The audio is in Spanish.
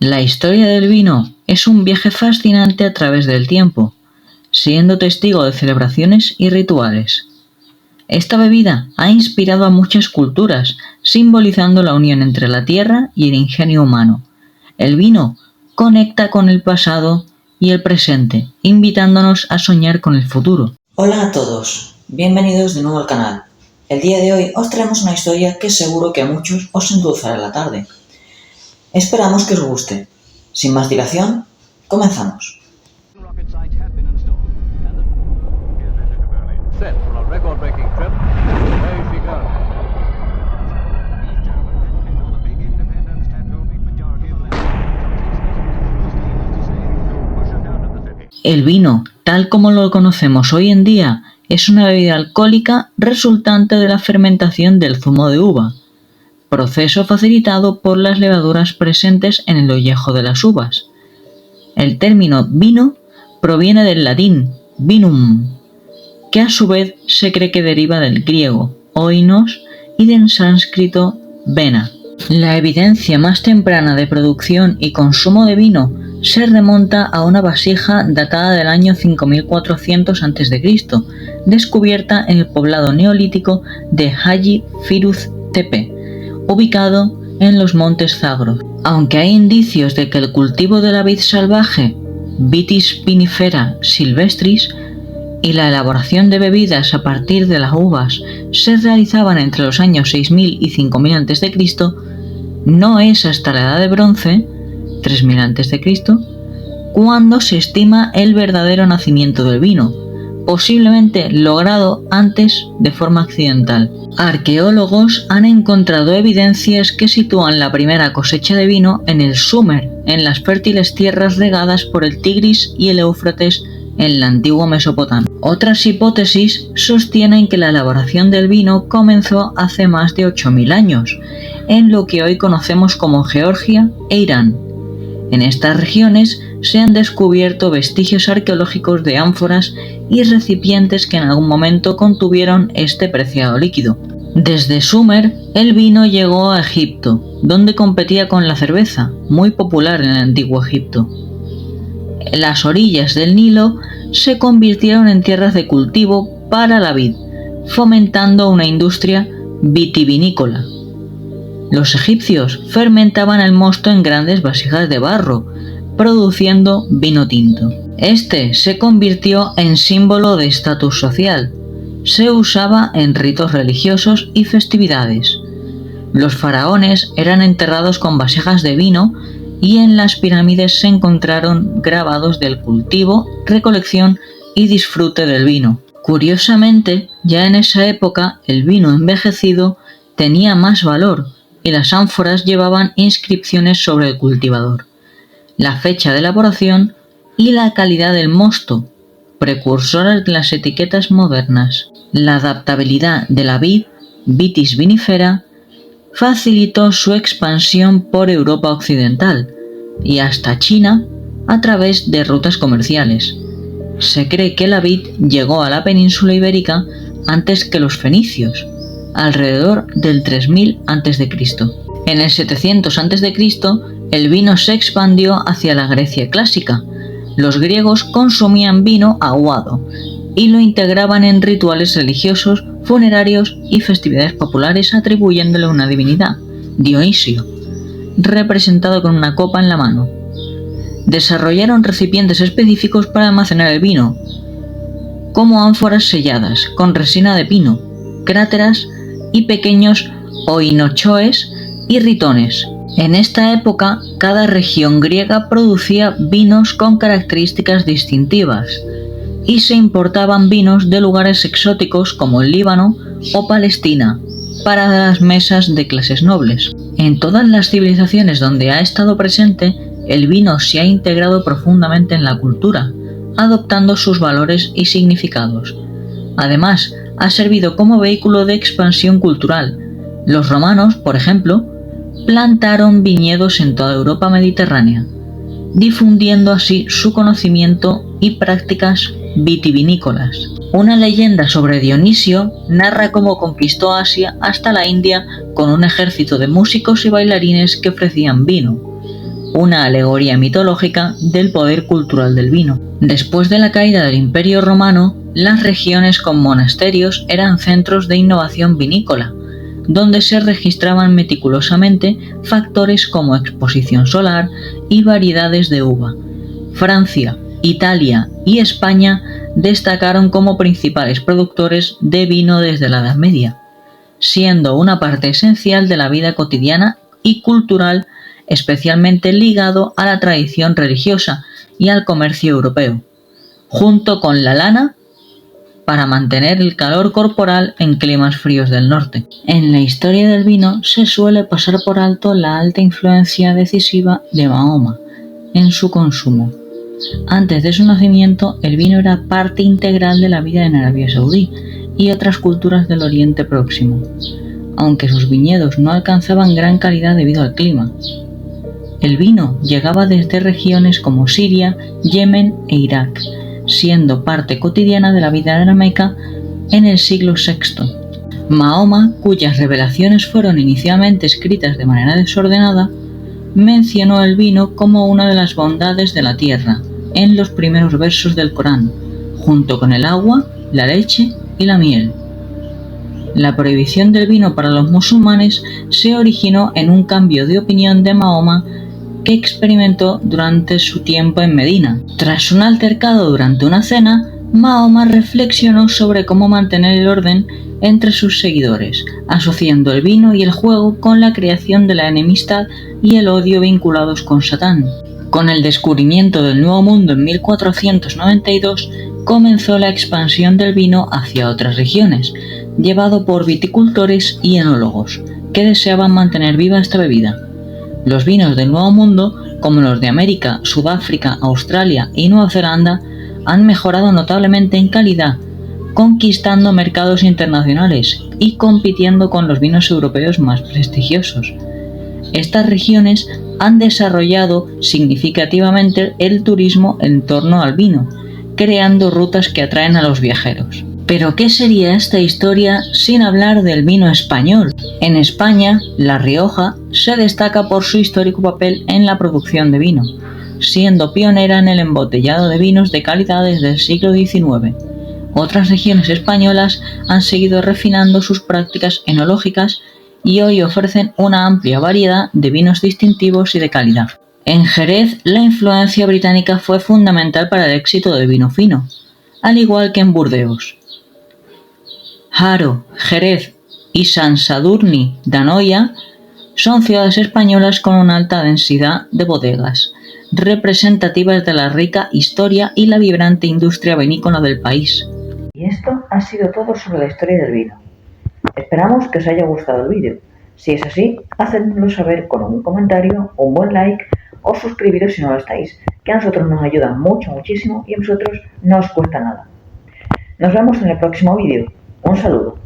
La historia del vino es un viaje fascinante a través del tiempo, siendo testigo de celebraciones y rituales. Esta bebida ha inspirado a muchas culturas, simbolizando la unión entre la tierra y el ingenio humano. El vino conecta con el pasado y el presente, invitándonos a soñar con el futuro. Hola a todos, bienvenidos de nuevo al canal. El día de hoy os traemos una historia que seguro que a muchos os endulzará la tarde. Esperamos que os guste. Sin más dilación, comenzamos. El vino, tal como lo conocemos hoy en día, es una bebida alcohólica resultante de la fermentación del zumo de uva, proceso facilitado por las levaduras presentes en el ollejo de las uvas. El término vino proviene del latín vinum, que a su vez se cree que deriva del griego oinos y del sánscrito vena. La evidencia más temprana de producción y consumo de vino se remonta a una vasija datada del año 5400 a.C., descubierta en el poblado neolítico de Hagi Firuz Tepe, ubicado en los montes Zagros. Aunque hay indicios de que el cultivo de la vid salvaje, Vitis vinifera silvestris, y la elaboración de bebidas a partir de las uvas se realizaban entre los años 6000 y 5000 a.C., no es hasta la Edad de Bronce, 3000 a.C., cuando se estima el verdadero nacimiento del vino, posiblemente logrado antes de forma accidental. Arqueólogos han encontrado evidencias que sitúan la primera cosecha de vino en el Sumer, en las fértiles tierras regadas por el Tigris y el Éufrates en la antigua Mesopotamia. Otras hipótesis sostienen que la elaboración del vino comenzó hace más de 8000 años, en lo que hoy conocemos como Georgia e Irán. En estas regiones se han descubierto vestigios arqueológicos de ánforas y recipientes que en algún momento contuvieron este preciado líquido. Desde Sumer, el vino llegó a Egipto, donde competía con la cerveza, muy popular en el antiguo Egipto. Las orillas del Nilo se convirtieron en tierras de cultivo para la vid, fomentando una industria vitivinícola. Los egipcios fermentaban el mosto en grandes vasijas de barro, produciendo vino tinto. Este se convirtió en símbolo de estatus social. Se usaba en ritos religiosos y festividades. Los faraones eran enterrados con vasijas de vino y en las pirámides se encontraron grabados del cultivo, recolección y disfrute del vino. Curiosamente, ya en esa época el vino envejecido tenía más valor y las ánforas llevaban inscripciones sobre el cultivador, la fecha de elaboración y la calidad del mosto, precursoras de las etiquetas modernas. La adaptabilidad de la vid, Vitis vinifera, facilitó su expansión por Europa occidental y hasta China a través de rutas comerciales. Se cree que la vid llegó a la península ibérica antes que los fenicios, alrededor del 3000 a.C. En el 700 a.C., el vino se expandió hacia la Grecia clásica. Los griegos consumían vino aguado y lo integraban en rituales religiosos, funerarios y festividades populares, atribuyéndole una divinidad, Dionisio, representado con una copa en la mano. Desarrollaron recipientes específicos para almacenar el vino, como ánforas selladas con resina de pino, cráteras y pequeños oinochoes y ritones. En esta época, cada región griega producía vinos con características distintivas y se importaban vinos de lugares exóticos como el Líbano o Palestina para las mesas de clases nobles. En todas las civilizaciones donde ha estado presente, el vino se ha integrado profundamente en la cultura, adoptando sus valores y significados. Además, ha servido como vehículo de expansión cultural. Los romanos, por ejemplo, plantaron viñedos en toda Europa mediterránea, difundiendo así su conocimiento y prácticas vitivinícolas. Una leyenda sobre Dionisio narra cómo conquistó Asia hasta la India con un ejército de músicos y bailarines que ofrecían vino. una alegoría mitológica del poder cultural del vino. Después de la caída del Imperio Romano, las regiones con monasterios eran centros de innovación vinícola, donde se registraban meticulosamente factores como exposición solar y variedades de uva. Francia, Italia y España destacaron como principales productores de vino desde la Edad Media, siendo una parte esencial de la vida cotidiana y cultural, especialmente ligado a la tradición religiosa y al comercio europeo, junto con la lana para mantener el calor corporal en climas fríos del norte. En la historia del vino se suele pasar por alto la alta influencia decisiva de Mahoma en su consumo. Antes de su nacimiento, el vino era parte integral de la vida en Arabia Saudí y otras culturas del Oriente Próximo, aunque sus viñedos no alcanzaban gran calidad debido al clima. El vino llegaba desde regiones como Siria, Yemen e Irak, siendo parte cotidiana de la vida de la Meca en el siglo VI. Mahoma, cuyas revelaciones fueron inicialmente escritas de manera desordenada, mencionó el vino como una de las bondades de la tierra en los primeros versos del Corán, junto con el agua, la leche y la miel. La prohibición del vino para los musulmanes se originó en un cambio de opinión de Mahoma que experimentó durante su tiempo en Medina. Tras un altercado durante una cena, Mahoma reflexionó sobre cómo mantener el orden entre sus seguidores, asociando el vino y el juego con la creación de la enemistad y el odio vinculados con Satán. Con el descubrimiento del Nuevo Mundo en 1492, comenzó la expansión del vino hacia otras regiones, llevado por viticultores y enólogos, que deseaban mantener viva esta bebida. Los vinos del Nuevo Mundo, como los de América, Sudáfrica, Australia y Nueva Zelanda, han mejorado notablemente en calidad, conquistando mercados internacionales y compitiendo con los vinos europeos más prestigiosos. Estas regiones han desarrollado significativamente el turismo en torno al vino, creando rutas que atraen a los viajeros. Pero ¿qué sería esta historia sin hablar del vino español? En España, La Rioja se destaca por su histórico papel en la producción de vino, siendo pionera en el embotellado de vinos de calidad desde el siglo XIX. Otras regiones españolas han seguido refinando sus prácticas enológicas y hoy ofrecen una amplia variedad de vinos distintivos y de calidad. En Jerez, la influencia británica fue fundamental para el éxito del vino fino, al igual que en Burdeos. Haro, Jerez y San Sadurní d'Anoia son ciudades españolas con una alta densidad de bodegas, representativas de la rica historia y la vibrante industria vinícola del país. Y esto ha sido todo sobre la historia del vino. Esperamos que os haya gustado el vídeo. Si es así, hacednoslo saber con un comentario, un buen like o suscribiros si no lo estáis, que a nosotros nos ayuda muchísimo y a vosotros no os cuesta nada. Nos vemos en el próximo vídeo. Un saludo.